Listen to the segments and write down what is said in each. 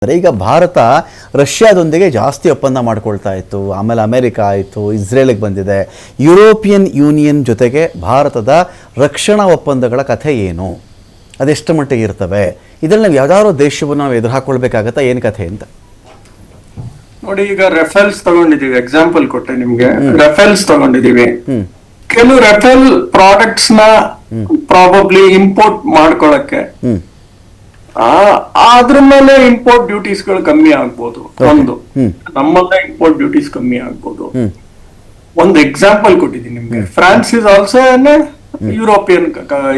ಈಗ ಭಾರತ ರಷ್ಯಾದೊಂದಿಗೆ ಜಾಸ್ತಿ ಒಪ್ಪಂದ ಮಾಡ್ಕೊಳ್ತಾ ಇತ್ತು, ಆಮೇಲೆ ಅಮೆರಿಕ ಆಯಿತು, ಇಸ್ರೇಲ್ಗೆ ಬಂದಿದೆ. ಯುರೋಪಿಯನ್ ಯೂನಿಯನ್ ಜೊತೆಗೆ ಭಾರತದ ರಕ್ಷಣಾ ಒಪ್ಪಂದಗಳ ಕಥೆ ಏನು, ಅದೆಷ್ಟು ಮಟ್ಟಿಗೆ ಇರ್ತವೆ, ಇದರಲ್ಲಿ ನಾವು ಯಾವ್ದಾದ್ರು ದೇಶವನ್ನು ನಾವು ಎದುರು ಹಾಕೊಳ್ಬೇಕಾಗತ್ತಾ, ಏನು ಕಥೆ ಅಂತ ನೋಡಿ. ಈಗ ರೆಫೆಲ್ಸ್ ತಗೊಂಡಿದೀವಿ, ಎಕ್ಸಾಂಪಲ್ ಕೊಟ್ಟೆ ನಿಮ್ಗೆ. ರೆಫೆಲ್ಸ್ ತಗೊಂಡಿದೀವಿ. ಕೆಲವು ರೆಫೆಲ್ ಪ್ರಾಡಕ್ಟ್ಸ್ ನ ಪ್ರಾಬಬ್ಲಿ ಇಂಪೋರ್ಟ್ ಮಾಡ್ಕೊಳಕ್ಕೆ ಅದ್ರ ಮೇಲೆ ಇಂಪೋರ್ಟ್ ಡ್ಯೂಟೀಸ್ ಗಳು ಕಮ್ಮಿ ಆಗ್ಬೋದು. ಒಂದು ನಮ್ಮಲ್ಲೇ ಇಂಪೋರ್ಟ್ ಡ್ಯೂಟೀಸ್ ಕಮ್ಮಿ ಆಗ್ಬೋದು. ಒಂದು ಎಕ್ಸಾಂಪಲ್ ಕೊಟ್ಟಿದ್ದೀನಿ ನಿಮ್ಗೆ. ಫ್ರಾನ್ಸ್ ಇಸ್ ಆಲ್ಸೋ ಯುರೋಪಿಯನ್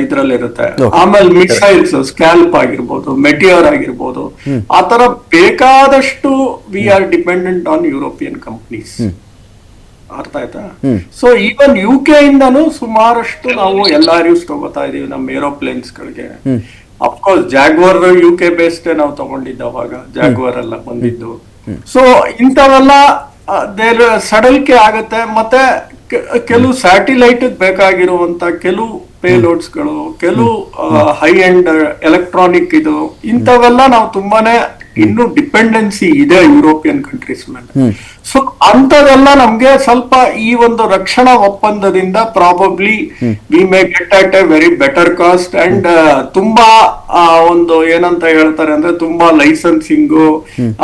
ಇದ್ರಲ್ಲಿ ಇರುತ್ತೆ. ಆಮೇಲೆ ಮಿಸೈಲ್ಸ್, ಸ್ಕ್ಯಾಲ್ಪ್ ಆಗಿರ್ಬೋದು, ಮೆಟಿಯರ್ ಆಗಿರ್ಬೋದು, ಆತರ ಬೇಕಾದಷ್ಟು we are dependent on European companies. ಅರ್ಥ ಆಯ್ತಾ? ಸೊ ಈವನ್ UK ಇಂದನೂ ಸುಮಾರಷ್ಟು ನಾವು LRUs ತಗೋತಾ ಇದೀವಿ ನಮ್ಮ ಏರೋಪ್ಲೇನ್ಸ್ ಗಳಿಗೆ. ಅಫ್ಕೋರ್ಸ್ ಜಾಗ್ವರ್ UK ಬೇಸ್ಡ್ ನಾವು ತಗೊಂಡಿದ್ದು, ಅವಾಗ ಜಾಗ್ವರ್ ಎಲ್ಲ ಬಂದಿದ್ದು. ಸೊ ಇಂಥವೆಲ್ಲ ಸಡಲ್ಕೆ ಆಗತ್ತೆ. ಮತ್ತೆ ಕೆಲವು ಸ್ಯಾಟಿಲೈಟ್ ಬೇಕಾಗಿರುವಂತ ಕೆಲವು ಪೇಲೋಡ್ಸ್ ಗಳು, ಕೆಲವು ಹೈ ಎಂಡ್ ಎಲೆಕ್ಟ್ರಾನಿಕ್ ಇದು, ಇಂಥವೆಲ್ಲ ನಾವು ತುಂಬಾನೇ ಇನ್ನು ಡಿಪೆಂಡೆನ್ಸಿ ಇದೆ ಯುರೋಪಿಯನ್ ಕಂಟ್ರೀಸ್ ಮೇಲೆ. ಸೊ ಅಂತದೆಲ್ಲ ನಮ್ಗೆ ಸ್ವಲ್ಪ ಈ ಒಂದು ರಕ್ಷಣಾ ಒಪ್ಪಂದದಿಂದ probably we may get at A very better cost. And ತುಂಬಾ ಒಂದು ಏನಂತ ಹೇಳ್ತಾರೆ ಅಂದ್ರೆ ತುಂಬಾ ಲೈಸೆನ್ಸಿಂಗು,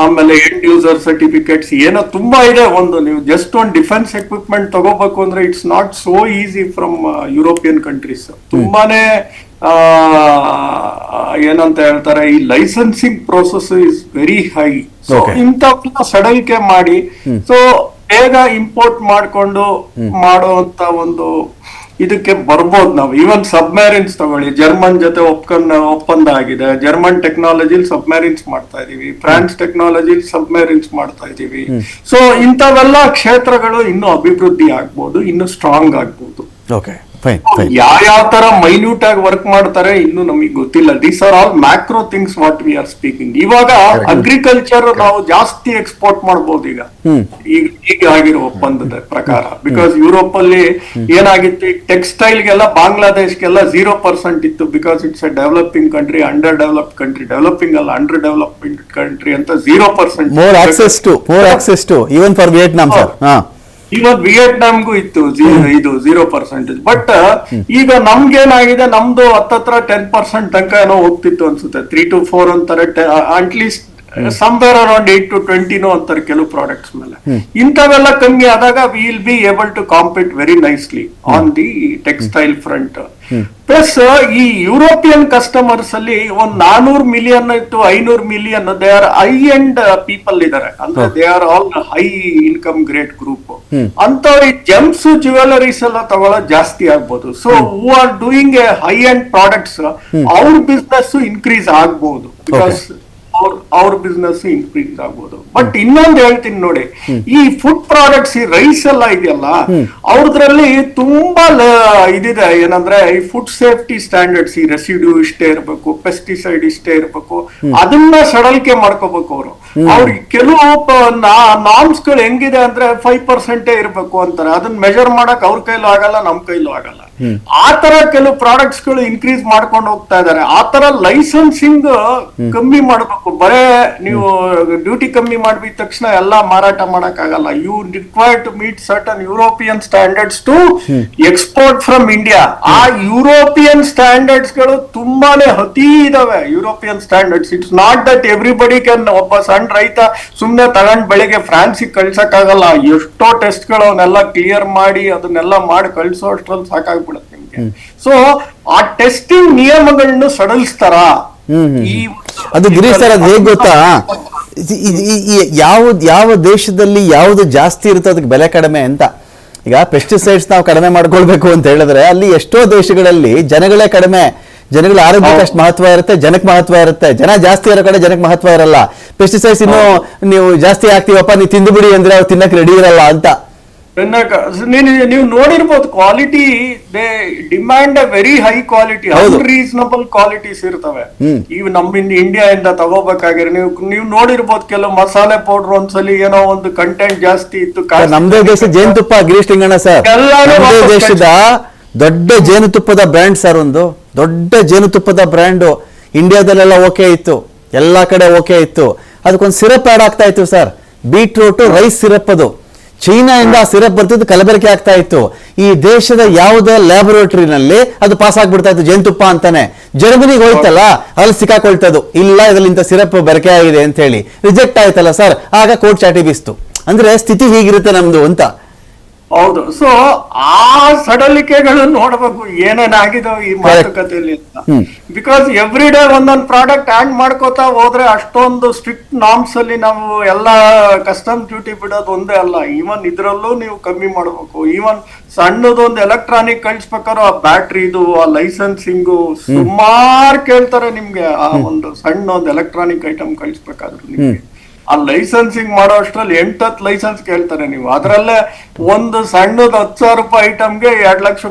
ಆಮೇಲೆ ಎಂಡ್ ಯೂಸರ್ ಸರ್ಟಿಫಿಕೇಟ್ಸ್ ಏನೋ ತುಂಬಾ ಇದೆ. ಒಂದು ನೀವು ಜಸ್ಟ್ ಒಂದು ಡಿಫೆನ್ಸ್ ಎಕ್ವಿಪ್ಮೆಂಟ್ ತಗೋಬೇಕು ಅಂದ್ರೆ it's not so easy from European countries. ತುಂಬಾನೇ ಏನಂತ ಹೇಳ್ತಾರೆ, ಈ licensing process is very high. So ಇಂಥವನ್ನ ಸಡಲ್ಕೆ ಮಾಡಿ ಸೊ ಬೇಗ ಇಂಪೋರ್ಟ್ ಮಾಡ್ಕೊಂಡು ಮಾಡುವಂತ ಒಂದು ಇದಕ್ಕೆ ಬರ್ಬೋದು ನಾವು. ಈವನ್ ಸಬ್ಮೆರಿನ್ಸ್ ತಗೊಳ್ಳಿ, ಜರ್ಮನ್ ಜೊತೆ ಒಪ್ಪಂದ ಆಗಿದೆ. ಜರ್ಮನ್ ಟೆಕ್ನಾಲಜಿ ಸಬ್ಮೆರಿನ್ಸ್ ಮಾಡ್ತಾ ಇದೀವಿ, ಫ್ರಾನ್ಸ್ ಟೆಕ್ನಾಲಜಿ ಸಬ್ಮೆರಿನ್ಸ್ ಮಾಡ್ತಾ ಇದೀವಿ. ಸೊ ಇಂಥವೆಲ್ಲ ಕ್ಷೇತ್ರಗಳು ಇನ್ನು ಅಭಿವೃದ್ಧಿ ಆಗ್ಬೋದು, ಇನ್ನು ಸ್ಟ್ರಾಂಗ್ ಆಗ್ಬೋದು. ಯಾವ ತರ ಮೈನ್ಯೂಟ್ ಆಗಿ ವರ್ಕ್ ಮಾಡ್ತಾರೆ ಇನ್ನು ನಮಗೆ ಗೊತ್ತಿಲ್ಲ. These are all macro things what we are speaking. ಇವಾಗ ಅಗ್ರಿಕಲ್ಚರ್ ನಾವು ಜಾಸ್ತಿ ಎಕ್ಸ್ಪೋರ್ಟ್ ಮಾಡಬಹುದು ಈಗ ಆಗಿರೋ ಒಪ್ಪಂದದ ಪ್ರಕಾರ. ಬಿಕಾಸ್ ಯುರೋಪ್ ಅಲ್ಲಿ ಏನಾಗಿತ್ತು, ಟೆಕ್ಸ್ಟೈಲ್ ಗೆಲ್ಲ ಬಾಂಗ್ಲಾದೇಶ್ಗೆಲ್ಲ 0% ಇತ್ತು. Because it's A developing country, under developed country. Developing ಅಲ್ಲ, ಅಂಡರ್ ಡೆವಲಪ್ಮೆಂಟ್ ಕಂಟ್ರಿ ಅಂತ 0%. more access to even for Vietnam sir. ಇವತ್ತು ವಿಯೆಟ್ನಾಮ್ಗೂ ಇತ್ತು ಇದು 0%. ಬಟ್ ಈಗ ನಮ್ಗೇನಾಗಿದೆ, ನಮ್ದು ಹತ್ತತ್ರ 10% ತನಕ ಏನೋ ಹೋಗ್ತಿತ್ತು ಅನ್ಸುತ್ತೆ. 3 to 4 ಅಂತಾರೆ, ಅಟ್ಲೀಸ್ಟ್ somewhere around 8 to 20 ಅಂತಾರೆ ಕೆಲವು ಪ್ರಾಡಕ್ಟ್ಸ್ ಮೇಲೆ. ಇಂಥವೆಲ್ಲ ಕಮ್ಮಿ ಆದಾಗ we will be able to compete very nicely on the textile front. Plus ಈ ಯುರೋಪಿಯನ್ ಕಸ್ಟಮರ್ಸ್ ಅಲ್ಲಿ ಒಂದು 400 million to 500 million they are high end people ಇದಾರೆ. ಅಂದ್ರೆ they are all high income great group. ಅಂತವ್ರು ಜೆಮ್ಸ್, ಜ್ಯುವೆಲರೀಸ್ ಎಲ್ಲ ತಗೊಳ್ಳೋದು ಜಾಸ್ತಿ ಆಗ್ಬೋದು. So who are doing a high end products, ಅವ್ರ ಬಿಸ್ನೆಸ್ ಇನ್ಕ್ರೀಸ್ ಆಗ್ಬಹುದು. ಬಿಕಾಸ್ ಅವ್ರ ಬಿಸ್ನೆಸ್ ಇನ್ಕ್ರೀಸ್ ಆಗ್ಬೋದು. ಬಟ್ ಇನ್ನೊಂದು ಹೇಳ್ತೀನಿ ನೋಡಿ, ಈ ಫುಡ್ ಪ್ರಾಡಕ್ಟ್ಸ್, ಈ ರೈಸ್ ಎಲ್ಲ ಇದೆಯಲ್ಲ, ಅವ್ರದ್ರಲ್ಲಿ ತುಂಬಾ ಇದಿದೆ. ಏನಂದ್ರೆ ಈ ಫುಡ್ ಸೇಫ್ಟಿ ಸ್ಟ್ಯಾಂಡರ್ಡ್ಸ್, ಈ ರೆಸಿಡ್ಯೂ ಇಷ್ಟೇ ಇರ್ಬೇಕು, ಪೆಸ್ಟಿಸೈಡ್ ಇಷ್ಟೇ ಇರ್ಬೇಕು, ಅದನ್ನ ಸಡಲ್ಕೆ ಮಾಡ್ಕೋಬೇಕು ಅವರು. ಅವ್ರಿಗೆ ಕೆಲವು ನಾರ್ಮ್ಸ್ ಗಳು ಹೆಂಗಿದೆ ಅಂದ್ರೆ 5% ಇರ್ಬೇಕು ಅಂತಾರೆ. ಅದನ್ನ ಮೆಜರ್ ಮಾಡಕ್ ಅವ್ರ ಕೈಲೂ ಆಗಲ್ಲ, ನಮ್ ಕೈಲೂ ಆಗಲ್ಲ. ಆತರ ಕೆಲವು ಪ್ರಾಡಕ್ಟ್ಸ್ ಗಳು ಇನ್ಕ್ರೀಸ್ ಮಾಡ್ಕೊಂಡು ಹೋಗ್ತಾ ಇದಾರೆ. ಆತರ ಲೈಸೆನ್ಸಿಂಗ್ ಕಮ್ಮಿ ಮಾಡ್ಬೇಕು. ಬರೇ ನೀವು ಡ್ಯೂಟಿ ಕಮ್ಮಿ ಮಾಡಿದ ತಕ್ಷಣ ಎಲ್ಲಾ ಮಾರಾಟ ಮಾಡಕ್ ಆಗಲ್ಲ. You require to meet certain European standards to export from India. ಆ ಯುರೋಪಿಯನ್ ಸ್ಟ್ಯಾಂಡರ್ಡ್ಸ್ ಗಳು ತುಂಬಾನೇ ಅತಿ ಇದಾವೆ. European standards, it's not that everybody can. ಒಬ್ಬ ಸಣ್ಣ ರೈತ ಸುಮ್ನೆ ತಗೊಂಡ್ ಬೆಳಿಗ್ಗೆ ಫ್ರಾನ್ಸಿಗೆ ಕಳ್ಸಕ್ ಆಗಲ್ಲ. ಎಷ್ಟೋ ಟೆಸ್ಟ್ ಗಳು ಅವನ್ನೆಲ್ಲ ಕ್ಲಿಯರ್ ಮಾಡಿ ಅದನ್ನೆಲ್ಲ ಮಾಡಿ ಕಳ್ಸೋ ಅಷ್ಟ್ರಲ್ಲಿ ಸಾಕಾಗ್ಬಿಡುತ್ತೆ ನಿಮ್ಗೆ. ಸೊ ಆ ಟೆಸ್ಟಿಂಗ್ ನಿಯಮಗಳನ್ನ ಸಡಲಿಸ್ತಾರ. ಅದು ಗಿರೀಶ್ ಸರ್, ಅದು ಹೇಗೆ ಗೊತ್ತಾ, ಯಾವ ದೇಶದಲ್ಲಿ ಯಾವುದು ಜಾಸ್ತಿ ಇರುತ್ತೆ ಅದಕ್ಕೆ ಬೆಲೆ ಕಡಿಮೆ ಅಂತ. ಈಗ ಪೆಸ್ಟಿಸೈಡ್ಸ್ ನಾವು ಕಡಿಮೆ ಮಾಡ್ಕೊಳ್ಬೇಕು ಅಂತ ಹೇಳಿದ್ರೆ ಅಲ್ಲಿ ಎಷ್ಟೋ ದೇಶಗಳಲ್ಲಿ ಜನಗಳೇ ಕಡಿಮೆ, ಜನಗಳ ಆರೋಗ್ಯಕ್ಕೆ ಅಷ್ಟು ಮಹತ್ವ ಇರುತ್ತೆ, ಜನಕ್ಕೆ ಮಹತ್ವ ಇರುತ್ತೆ. ಜನ ಜಾಸ್ತಿ ಇರೋ ಕಡೆ ಜನಕ್ಕೆ ಮಹತ್ವ ಇರಲ್ಲ. ಪೆಸ್ಟಿಸೈಡ್ಸ್ ಇನ್ನು ನೀವು ಜಾಸ್ತಿ ಆಗ್ತೀವಪ್ಪ, ನೀವು ತಿಂದು ಬಿಡಿ ಅಂದ್ರೆ ಅವ್ರು ತಿನ್ನಕ್ಕೆ ರೆಡಿ ಇರಲ್ಲ ಅಂತ. ನೀವು ನೋಡಿರ್ಬೋದು, quality they demand A very high quality, unreasonable qualities ಇರ್ತವೆ. ಈಗ ನಮ್ಮ ಇಂಡಿಯಾ ಇಂದ ತಗೋಬೇಕಾಗಿರೋ ನೀವು ನೋಡಿರ್ಬೋದು, ಕೆಲವು ಮಸಾಲೆ ಪೌಡರ್ ಒಂದ್ಸಲಿ ಏನೋ ಒಂದು ಕಂಟೆಂಟ್ ಜಾಸ್ತಿ ಇತ್ತು. ನಮ್ದೇ ದೇಶ ಜೇನುತುಪ್ಪ, ಗಿರೀಶ್ ಲಿಂಗಣ್ಣ ಸರ್, ನಮ್ದೇ ದೇಶದ ದೊಡ್ಡ ಜೇನುತುಪ್ಪದ ಬ್ರ್ಯಾಂಡ್ ಸರ್, ಒಂದು ದೊಡ್ಡ ಜೇನುತುಪ್ಪದ ಬ್ರ್ಯಾಂಡು ಇಂಡಿಯಾದಲ್ಲೆಲ್ಲ ಓಕೆ ಇತ್ತು, ಎಲ್ಲ ಕಡೆ ಓಕೆ ಇತ್ತು. ಅದಕ್ಕೊಂದು ಸಿರಪ್ ಆಡ್ ಆಗ್ತಾ ಇತ್ತು ಸರ್, ಬೀಟ್ರೂಟ್ ರೈಸ್ ಸಿರಪ್. ಅದು ಚೈನಾದಿಂದ ಆ ಸಿರಪ್ ಬರ್ತಿದ್ದು ಕಲಬೆರಕೆ ಆಗ್ತಾ ಇತ್ತು. ಈ ದೇಶದ ಯಾವುದೇ ಲ್ಯಾಬೊರೇಟರಿನಲ್ಲಿ ಅದು ಪಾಸ್ ಆಗ್ಬಿಡ್ತಾ ಇತ್ತು, ಜೇನುತುಪ್ಪ ಅಂತಾನೆ. ಜರ್ಮನಿಗೆ ಹೋಯ್ತಲ್ಲ, ಅಲ್ಲಿ ಸಿಕ್ಕಾಕೊಳ್ತದು, ಇಲ್ಲ ಇದ್ರಲ್ಲಿ ಇಂಥ ಸಿರಪ್ ಬೆರಕೆ ಆಗಿದೆ ಅಂತ ಹೇಳಿ ರಿಜೆಕ್ಟ್ ಆಯ್ತಲ್ಲ ಸರ್, ಆಗ ಕೋರ್ಟ್ ಚಾಟಿ ಬೀಸ್ತು. ಅಂದ್ರೆ ಸ್ಥಿತಿ ಹೀಗಿರುತ್ತೆ ನಮ್ದು ಅಂತ. ಹೌದು. ಸೊ ಆ ಸಡಲಿಕೆಗಳು ನೋಡ್ಬೇಕು ಏನೇನಾಗಿದಾವೆ ಈ ಮಾತುಕತೆಯಲ್ಲಿ ಅಂತ. ಬಿಕಾಸ್ ಎವ್ರಿ ಡೇ ಒಂದೊಂದು ಪ್ರಾಡಕ್ಟ್ ಆಡ್ ಮಾಡ್ಕೋತಾ ಹೋದ್ರೆ ಅಷ್ಟೊಂದು ಸ್ಟ್ರಿಕ್ಟ್ ನಾರ್ಮ್ಸ್ ಅಲ್ಲಿ ನಾವು ಎಲ್ಲ ಕಸ್ಟಮ್ ಡ್ಯೂಟಿ ಬಿಡೋದು ಒಂದೇ ಅಲ್ಲ, ಈವನ್ ಇದ್ರಲ್ಲೂ ನೀವು ಕಮ್ಮಿ ಮಾಡ್ಬೇಕು. ಈವನ್ ಸಣ್ಣದೊಂದು ಎಲೆಕ್ಟ್ರಾನಿಕ್ ಕಳಿಸ್ಬೇಕಾದ್ರೂ ಆ ಬ್ಯಾಟ್ರಿದು, ಆ ಲೈಸೆನ್ಸಿಂಗು ಸುಮಾರು ಕೇಳ್ತಾರೆ ನಿಮ್ಗೆ. ಆ ಒಂದು ಸಣ್ಣ ಒಂದು ಎಲೆಕ್ಟ್ರಾನಿಕ್ ಐಟಮ್ ಕಳಿಸ್ಬೇಕಾದ್ರು ನಿಮ್ಗೆ ಆ ಲೈಸೆನ್ಸಿಂಗ್ ಮಾಡೋ ಅಷ್ಟ್ರಲ್ಲಿ 8-10 ಲೈಸೆನ್ಸ್ ಕೇಳ್ತಾರೆ ನೀವು. ಅದ್ರಲ್ಲೇ ಒಂದು ಸಣ್ಣದ 10,000 ರೂಪಾಯಿ ಐಟಮ್ಗೆ 2 ಲಕ್ಷ ರೂಪಾಯಿ